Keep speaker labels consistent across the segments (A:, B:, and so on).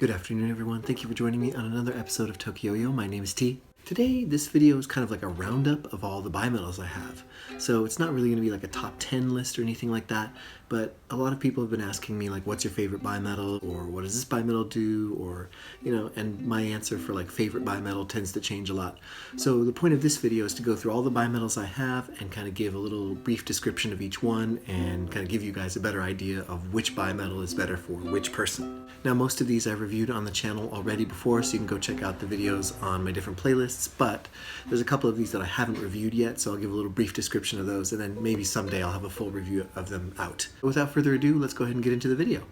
A: Good afternoon, everyone. Thank you for joining me on another episode of Tokyo-Yo. My name is T. Today, this video is kind of like a roundup of all the bimetals I have. So it's not really going to be like a top 10 list or anything like that, but a lot of people have been asking me like, what's your favorite bimetal, or what does this bimetal do, or, and my answer for like favorite bimetal tends to change a lot. So the point of this video is to go through all the bimetals I have and kind of give a little brief description of each one and kind of give you guys a better idea of which bimetal is better for which person. Now, most of these I've reviewed on the channel already before, so you can go check out the videos on my different playlists, but there's a couple of these that I haven't reviewed yet, so I'll give a little brief description of those, and then maybe someday I'll have a full review of them out. Without further ado, let's go ahead and get into the video.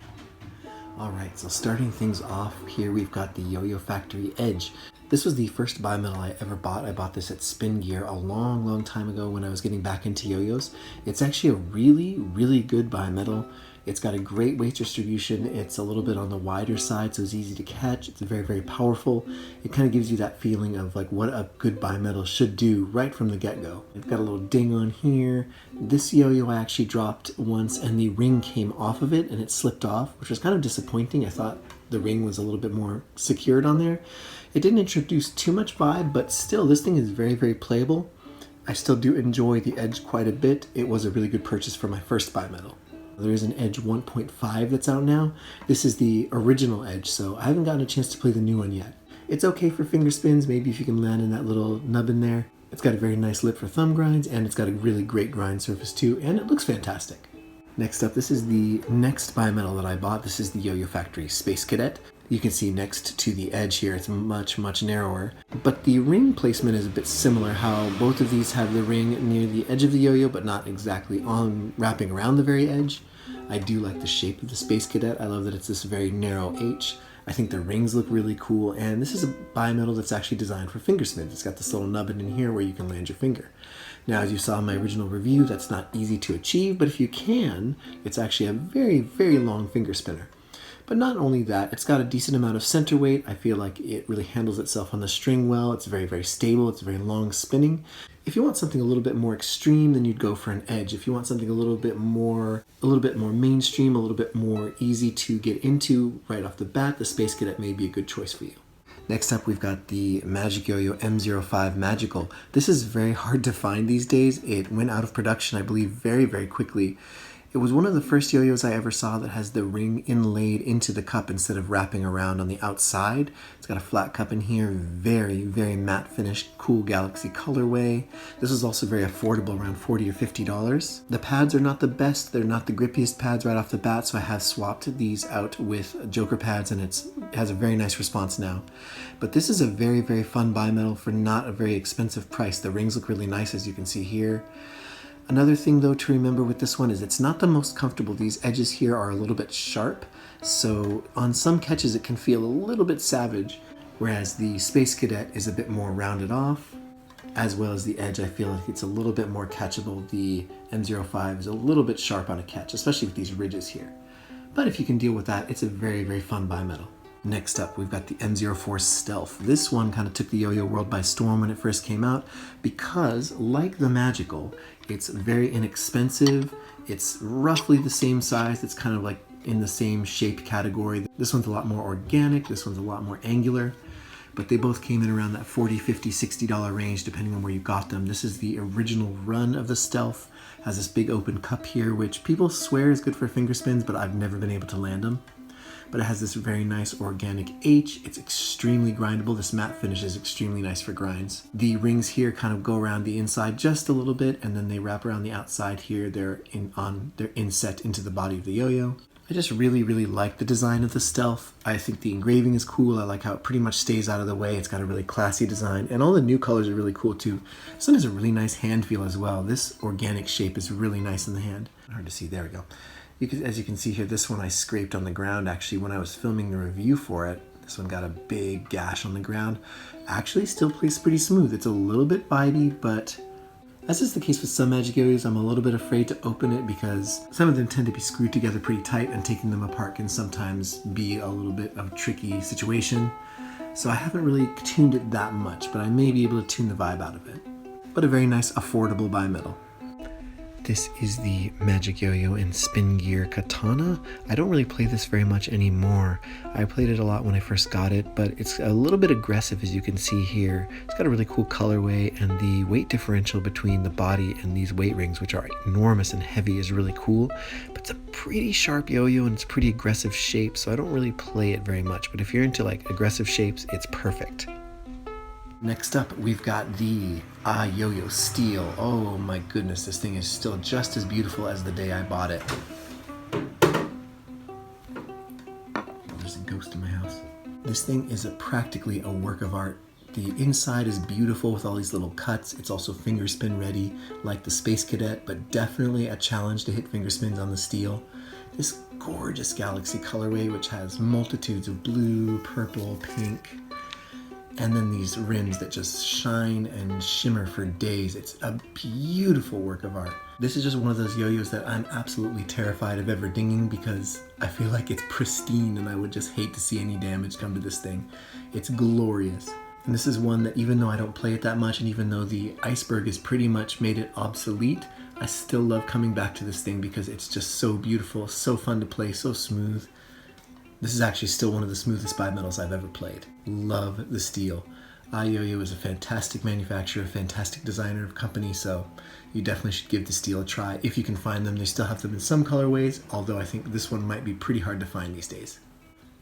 A: Alright, so starting things off here, we've got the Yo-Yo Factory Edge. This was the first bimetal I ever bought. I bought this at Spin Gear a long time ago when I was getting back into yo-yos. It's actually a really good bimetal. It's got a great weight distribution. It's a little bit on the wider side, so it's easy to catch. It's very powerful. It kind of gives you that feeling of like what a good bimetal should do right from the get-go. It's got a little ding on here. This yo-yo I actually dropped once and the ring came off of it and it slipped off, which was kind of disappointing. I thought the ring was a little bit more secured on there. It didn't introduce too much vibe, but still this thing is very playable. I still do enjoy the Edge quite a bit. It was a really good purchase for my first bimetal. There is an Edge 1.5 that's out now. This is the original Edge, so I haven't gotten a chance to play the new one yet. It's okay for finger spins, maybe if you can land in that little nub in there. It's got a very nice lip for thumb grinds, and it's got a really great grind surface too, and it looks fantastic. Next up, this is the next bimetal that I bought. This is the Yo-Yo Factory Space Cadet. You can see next to the Edge here, it's much narrower. But the ring placement is a bit similar, how both of these have the ring near the edge of the yo-yo, but not exactly on wrapping around the very edge. I do like the shape of the Space Cadet. I love that it's this very narrow H. I think the rings look really cool, and this is a bimetal that's actually designed for finger spins. It's got this little nubbin in here where you can land your finger. Now, as you saw in my original review, that's not easy to achieve, but if you can, it's actually a very long finger spinner. But not only that, it's got a decent amount of center weight. I feel like it really handles itself on the string well. It's very stable. It's very long spinning. If you want something a little bit more extreme, then you'd go for an Edge. If you want something a little bit more mainstream, a little bit more easy to get into right off the bat, the Space Cadet may be a good choice for you. Next up, we've got the Magic Yo-Yo M05 Magical. This is very hard to find these days. It went out of production, I believe, very quickly. It was one of the first yo-yos I ever saw that has the ring inlaid into the cup instead of wrapping around on the outside. It's got a flat cup in here, very matte finished, cool galaxy colorway. This is also very affordable, around $40 or $50. The pads are not the best, they're not the grippiest pads right off the bat, so I have swapped these out with Joker pads and it has a very nice response now. But this is a very fun bimetal for not a very expensive price. The rings look really nice, as you can see here. Another thing though to remember with this one is it's not the most comfortable. These edges here are a little bit sharp, so on some catches it can feel a little bit savage, whereas the Space Cadet is a bit more rounded off, as well as the Edge. I feel like it's a little bit more catchable. The M05 is a little bit sharp on a catch, especially with these ridges here. But if you can deal with that, it's a very fun bimetal. Next up, we've got the M04 Stealth. This one kind of took the yo-yo world by storm when it first came out because, like the Magical, it's very inexpensive. It's roughly the same size. It's kind of like in the same shape category. This one's a lot more organic. This one's a lot more angular. But they both came in around that $40, $50, $60 range depending on where you got them. This is the original run of the Stealth. Has this big open cup here, which people swear is good for finger spins, but I've never been able to land them. But it has this very nice organic H. It's extremely grindable. This matte finish is extremely nice for grinds. The rings here kind of go around the inside just a little bit, and then they wrap around the outside here. They're inset into the body of the yo-yo. I just really like the design of the Stealth. I think the engraving is cool. I like how it pretty much stays out of the way. It's got a really classy design, and all the new colors are really cool too. This one has a really nice hand feel as well. This organic shape is really nice in the hand. Hard to see, there we go. As you can see here, this one I scraped on the ground actually when I was filming the review for it. This one got a big gash on the ground. Actually still plays pretty smooth. It's a little bit bitey, but as is the case with some Magic Yo-Yos, I'm a little bit afraid to open it because some of them tend to be screwed together pretty tight, and taking them apart can sometimes be a little bit of a tricky situation. So I haven't really tuned it that much, but I may be able to tune the vibe out of it. But a very nice affordable bimetal. This is the Magic Yo-Yo in Spin Gear Katana. I don't really play this very much anymore. I played it a lot when I first got it, but it's a little bit aggressive, as you can see here. It's got a really cool colorway, and the weight differential between the body and these weight rings, which are enormous and heavy, is really cool. But it's a pretty sharp yo-yo and it's pretty aggressive shape, so I don't really play it very much. But if you're into like aggressive shapes, it's perfect. Next up, we've got the Yo-Yo Steel. Oh my goodness, this thing is still just as beautiful as the day I bought it. There's a ghost in my house. This thing is practically a work of art. The inside is beautiful with all these little cuts. It's also finger spin ready, like the Space Cadet, but definitely a challenge to hit finger spins on the steel. This gorgeous galaxy colorway, which has multitudes of blue, purple, pink, and then these rims that just shine and shimmer for days. It's a beautiful work of art. This is just one of those yo-yos that I'm absolutely terrified of ever dinging because I feel like it's pristine and I would just hate to see any damage come to this thing. It's glorious. And this is one that, even though I don't play it that much and even though the iceberg has pretty much made it obsolete, I still love coming back to this thing because it's just so beautiful, so fun to play, so smooth. This is actually still one of the smoothest bimetals I've ever played. Love the steel. Yo-Yo is a fantastic manufacturer, fantastic designer of company, so you definitely should give the steel a try if you can find them. They still have them in some colorways, although I think this one might be pretty hard to find these days.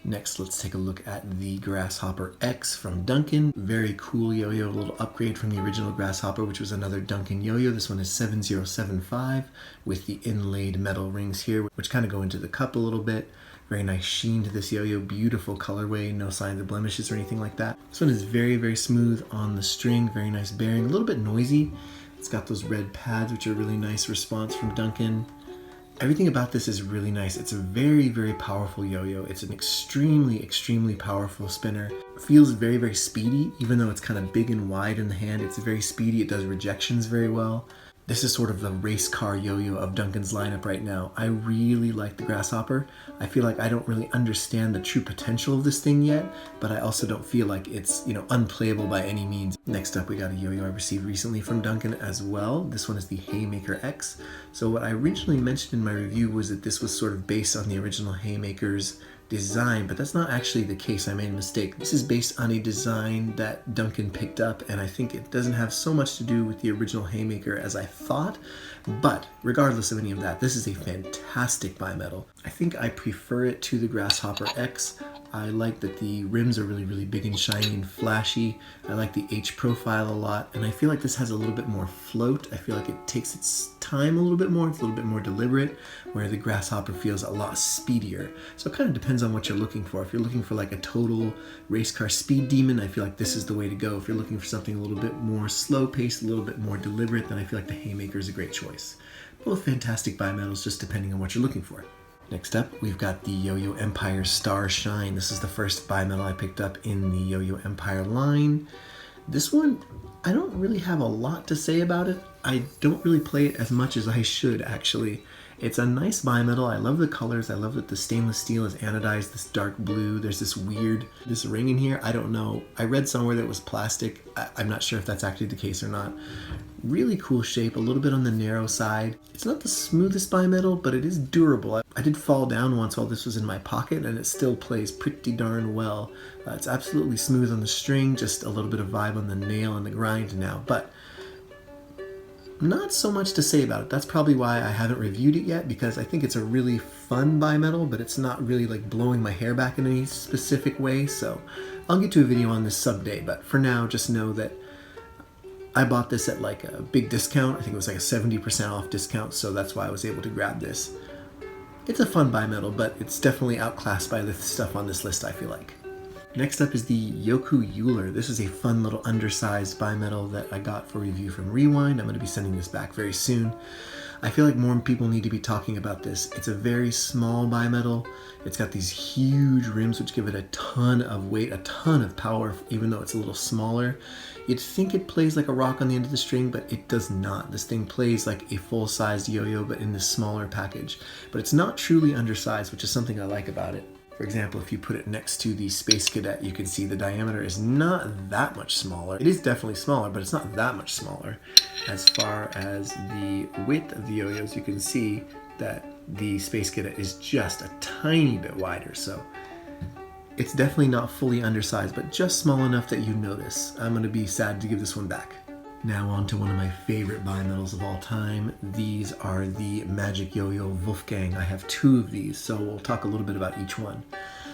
A: Next, let's take a look at the Grasshopper X from Duncan. Very cool yo-yo, a little upgrade from the original Grasshopper, which was another Duncan yo-yo. This one is 7075 with the inlaid metal rings here, which kind of go into the cup a little bit. Very nice sheen to this yo-yo, beautiful colorway, no signs of blemishes or anything like that. This one is very, very smooth on the string, very nice bearing, a little bit noisy. It's got those red pads, which are a really nice response from Duncan. Everything about this is really nice. It's a very, very powerful yo-yo. It's an extremely, extremely powerful spinner. It feels very, very speedy, even though it's kind of big and wide in the hand. It's very speedy. It does rejections very well. This is sort of the race car yo-yo of Duncan's lineup right now. I really like the Grasshopper. I feel like I don't really understand the true potential of this thing yet, but I also don't feel like it's, unplayable by any means. Next up, we got a yo-yo I received recently from Duncan as well. This one is the Haymaker X. So what I originally mentioned in my review was that this was sort of based on the original Haymaker's design, but that's not actually the case. I made a mistake. This is based on a design that Duncan picked up, and I think it doesn't have so much to do with the original Haymaker as I thought, but regardless of any of that, this is a fantastic bimetal. I think I prefer it to the Grasshopper X. I like that the rims are really, really big and shiny and flashy. I like the H profile a lot, and I feel like this has a little bit more float. I feel like it takes its time a little bit more. It's a little bit more deliberate, where the Grasshopper feels a lot speedier. So it kind of depends on what you're looking for. If you're looking for like a total race car speed demon, I feel like this is the way to go. If you're looking for something a little bit more slow paced, a little bit more deliberate, then I feel like the Haymaker is a great choice. Both fantastic bimetals, just depending on what you're looking for. Next up, we've got the Yo-Yo Empire Star Shine. This is the first bimetal I picked up in the Yo-Yo Empire line. This one, I don't really have a lot to say about it. I don't really play it as much as I should, actually. It's a nice bimetal. I love the colors. I love that the stainless steel is anodized this dark blue. There's this ring in here. I don't know. I read somewhere that it was plastic. I'm not sure if that's actually the case or not. Really cool shape, a little bit on the narrow side. It's not the smoothest bimetal, but it is durable. I did fall down once while this was in my pocket, and it still plays pretty darn well. It's absolutely smooth on the string, just a little bit of vibe on the nail and the grind now, but not so much to say about it. That's probably why I haven't reviewed it yet, because I think it's a really fun bimetal, but it's not really like blowing my hair back in any specific way, so I'll get to a video on this someday, but for now, just know that I bought this at like a big discount. I think it was like a 70% off discount, so that's why I was able to grab this. It's a fun bimetal, but it's definitely outclassed by the stuff on this list, I feel like. Next up is the Yoku Euler. This is a fun little undersized bimetal that I got for review from Rewind. I'm going to be sending this back very soon. I feel like more people need to be talking about this. It's a very small bimetal. It's got these huge rims which give it a ton of weight, a ton of power, even though it's a little smaller. You'd think it plays like a rock on the end of the string, but it does not. This thing plays like a full-sized yo-yo, but in this smaller package. But it's not truly undersized, which is something I like about it. For example, if you put it next to the Space Cadet, you can see the diameter is not that much smaller. It is definitely smaller, but it's not that much smaller. As far as the width of the yo-yos, you can see that the Space Cadet is just a tiny bit wider. So it's definitely not fully undersized, but just small enough that you notice. I'm going to be sad to give this one back. Now on to one of my favorite bimetals of all time. These are the Magic Yo-Yo Wolfgang. I have 2 of these, so we'll talk a little bit about each one.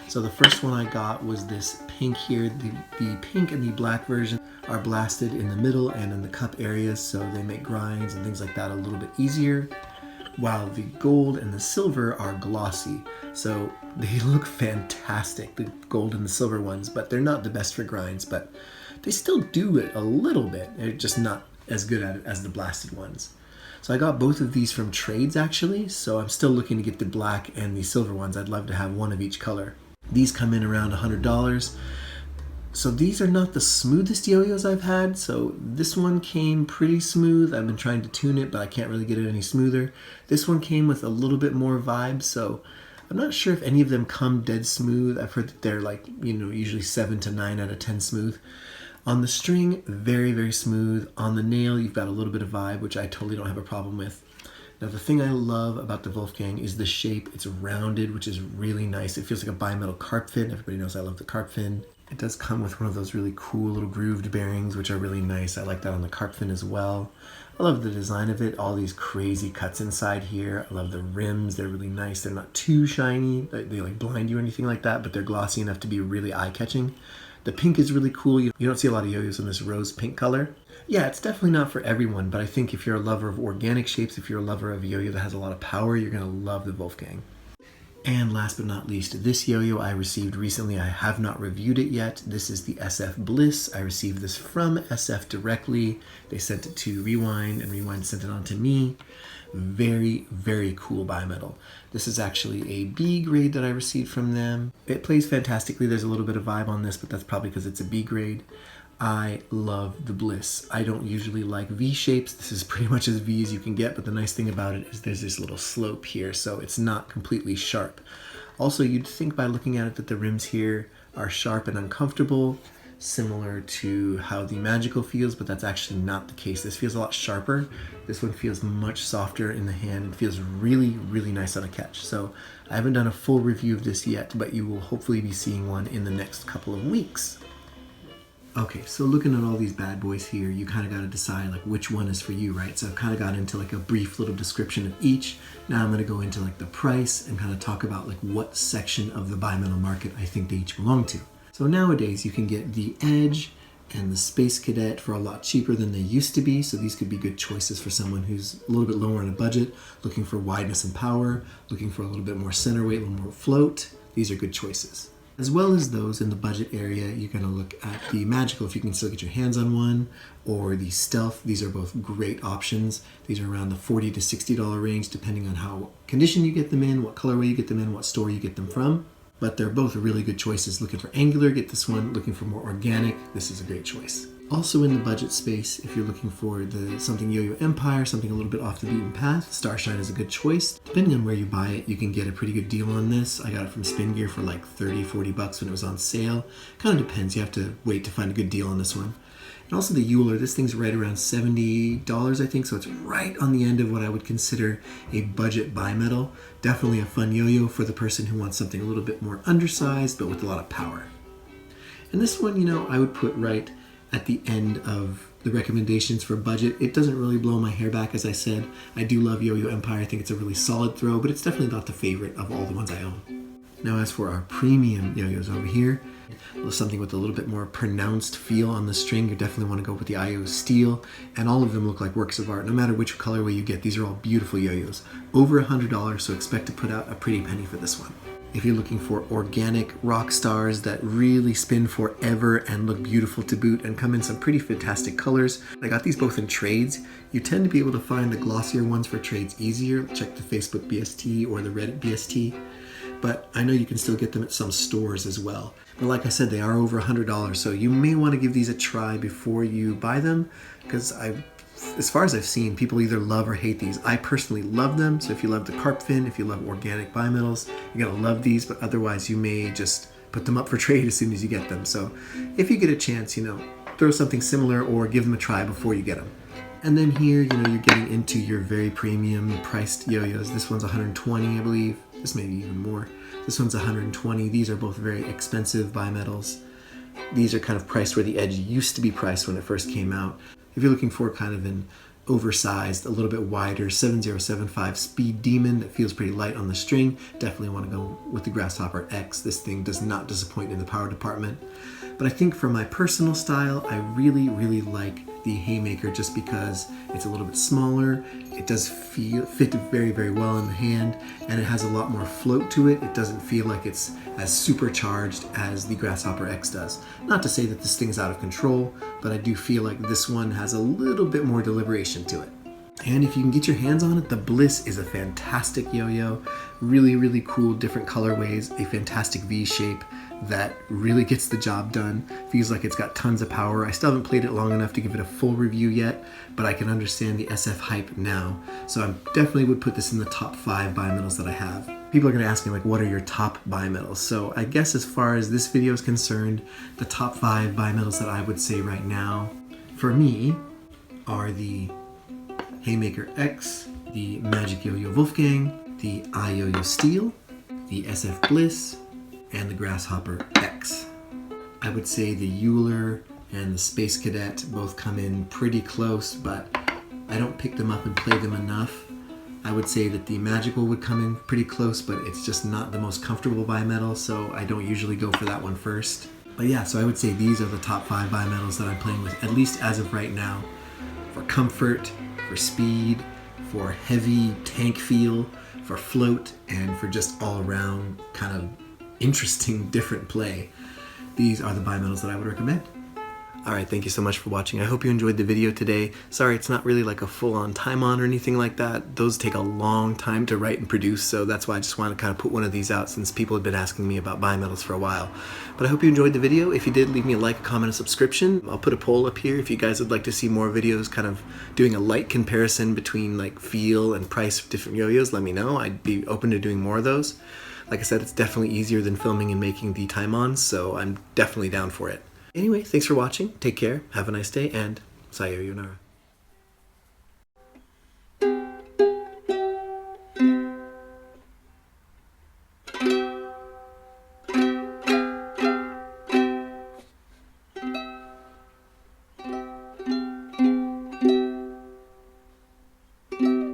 A: So the first one I got was this pink here. The pink and the black version are blasted in the middle and in the cup areas, so they make grinds and things like that a little bit easier. While the gold and the silver are glossy. So they look fantastic, the gold and the silver ones, but they're not the best for grinds, but they still do it a little bit. They're just not as good at it as the blasted ones. So I got both of these from trades actually, so I'm still looking to get the black and the silver ones. I'd love to have one of each color. These come in around $100. So these are not the smoothest yo-yos I've had, so this one came pretty smooth. I've been trying to tune it, but I can't really get it any smoother. This one came with a little bit more vibe, so I'm not sure if any of them come dead smooth. I've heard that they're like, usually 7 to 9 out of 10 smooth. On the string, very, very smooth. On the nail, you've got a little bit of vibe, which I totally don't have a problem with. Now, the thing I love about the Wolfgang is the shape. It's rounded, which is really nice. It feels like a bimetal carp fin. Everybody knows I love the carp fin. It does come with one of those really cool little grooved bearings, which are really nice. I like that on the carp fin as well. I love the design of it. All these crazy cuts inside here. I love the rims. They're really nice. They're not too shiny. They like blind you or anything like that, but they're glossy enough to be really eye-catching. The pink is really cool. You don't see a lot of yo-yos in this rose pink color. Yeah, it's definitely not for everyone, but I think if you're a lover of organic shapes, if you're a lover of a yo-yo that has a lot of power, you're going to love the Wolfgang. And last but not least, this yo-yo I received recently. I have not reviewed it yet. This is the SF Bliss. I received this from SF directly. They sent it to Rewind, and Rewind sent it on to me. Very, very cool bimetal. This is actually a B grade that I received from them. It plays fantastically. There's a little bit of vibe on this, but that's probably because it's a B grade. I love the Bliss. I don't usually like V shapes. This is pretty much as V as you can get, but the nice thing about it is there's this little slope here, so it's not completely sharp. Also, you'd think by looking at it that the rims here are sharp and uncomfortable, similar to how the Magical feels, but that's actually not the case. This feels a lot sharper. This one feels much softer in the hand. It feels really, really nice on a catch. So I haven't done a full review of this yet, but you will hopefully be seeing one in the next couple of weeks. Okay, so looking at all these bad boys here, you kind of got to decide like which one is for you, right? So I've kind of got into like a brief little description of each. Now I'm going to go into like the price and kind of talk about like what section of the bimetal market I think they each belong to. So nowadays you can get the Edge and the Space Cadet for a lot cheaper than they used to be. So these could be good choices for someone who's a little bit lower on a budget, looking for wideness and power, looking for a little bit more center weight, a little more float. These are good choices. As well as those in the budget area, you're going to look at the Magical if you can still get your hands on one, or the Stealth. These are both great options. These are around the $40 to $60 range depending on how condition you get them in, what colorway you get them in, what store you get them from. But they're both really good choices. Looking for angular, get this one. Looking for more organic, this is a great choice. Also in the budget space, if you're looking for something Yo-Yo Empire, something a little bit off the beaten path, Starshine is a good choice. Depending on where you buy it, you can get a pretty good deal on this. I got it from Spin Gear for like 30-40 bucks when it was on sale. Kind of depends, you have to wait to find a good deal on this one. And also the Euler, this thing's right around $70 I think, so it's right on the end of what I would consider a budget bimetal. Definitely a fun yo-yo for the person who wants something a little bit more undersized but with a lot of power. And this one, I would put right at the end of the recommendations for budget. It doesn't really blow my hair back, as I said. I do love Yo-Yo Empire. I think it's a really solid throw, but it's definitely not the favorite of all the ones I own. Now as for our premium yo-yos over here, something with a little bit more pronounced feel on the string, you definitely want to go with the IO Steel, and all of them look like works of art. No matter which colorway you get, these are all beautiful yo-yos. Over $100, so expect to put out a pretty penny for this one. If you're looking for organic rock stars that really spin forever and look beautiful to boot and come in some pretty fantastic colors, I got these both in trades. You tend to be able to find the glossier ones for trades easier. Check the Facebook BST or the Reddit BST. But I know you can still get them at some stores as well. But like I said, they are over $100, so you may want to give these a try before you buy them, because I as far as I've seen, people either love or hate these. I personally love them, so if you love the carp fin, if you love organic bimetals, you're gonna love these, but otherwise you may just put them up for trade as soon as you get them. So if you get a chance, throw something similar or give them a try before you get them. And then here, you're getting into your very premium priced yo-yos. This one's 120, I believe. This may be even more. This one's 120. These are both very expensive bimetals. These are kind of priced where the Edge used to be priced when it first came out. If you're looking for kind of an oversized, a little bit wider 7075 speed demon that feels pretty light on the string, definitely want to go with the Grasshopper X. This thing does not disappoint in the power department. But I think for my personal style, I really, really like the Haymaker just because it's a little bit smaller. It does fit very, very well in the hand, and it has a lot more float to it. It doesn't feel like it's as supercharged as the Grasshopper X does. Not to say that this thing's out of control, but I do feel like this one has a little bit more deliberation to it. And if you can get your hands on it, the Bliss is a fantastic yo-yo. Really, really cool, different colorways, a fantastic V shape that really gets the job done. Feels like it's got tons of power. I still haven't played it long enough to give it a full review yet, but I can understand the SF hype now. So I definitely would put this in the top 5 bimetals that I have. People are gonna ask me, like, what are your top bimetals? So I guess as far as this video is concerned, the top 5 bimetals that I would say right now, for me, are the Haymaker X, the Magic Yo-Yo Wolfgang, the Yo-Yo Steel, the SF Bliss, and the Grasshopper X. I would say the Euler and the Space Cadet both come in pretty close, but I don't pick them up and play them enough. I would say that the Magical would come in pretty close, but it's just not the most comfortable bimetal, so I don't usually go for that one first. But yeah, so I would say these are the top 5 bimetals that I'm playing with, at least as of right now. For comfort, for speed, for heavy tank feel, for float, and for just all around kind of interesting, different play. These are the bimetals that I would recommend. Alright, thank you so much for watching. I hope you enjoyed the video today. Sorry, it's not really like a full-on time-on or anything like that. Those take a long time to write and produce, so that's why I just wanted to kind of put one of these out since people have been asking me about bimetals for a while. But I hope you enjoyed the video. If you did, leave me a like, a comment, a subscription. I'll put a poll up here if you guys would like to see more videos kind of doing a light comparison between like feel and price of different yo-yos. Let me know. I'd be open to doing more of those. Like I said, it's definitely easier than filming and making the time-ons, so I'm definitely down for it. Anyway, thanks for watching, take care, have a nice day, and sayonara.